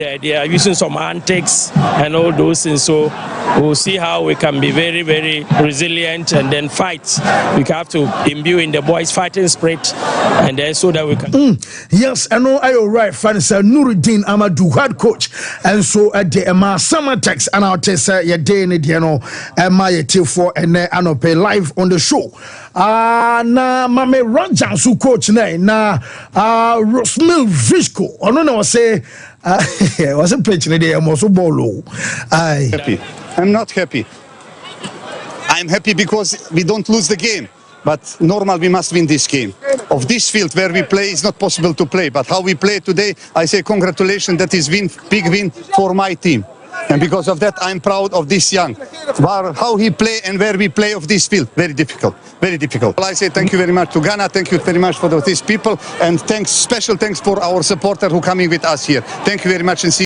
They are using some antics and all those things, so we'll see how we can be very, very resilient and then fight. We have to imbue in the boys fighting spirit, and then so that we can. Yes, I know. I right. Fans, Nuruddin Amadou, head coach, and so at the summer text, and I'll tell you day in the my till for and I pay live on the show. Na mame Roger su coach na Rosmil Visco. I don't know say. Was a pitch in the day. I'm also bolo. Happy. I'm not happy. I'm happy because we don't lose the game. But normal, we must win this game. Of this field where we play, it's not possible to play. But how we play today, I say congratulations. That is big win for my team. And because of that, I'm proud of this young. How he play and where we play of this field, very difficult, very difficult. Well, I say thank you very much to Ghana, thank you very much for these people, and special thanks for our supporter who coming with us here. Thank you very much and see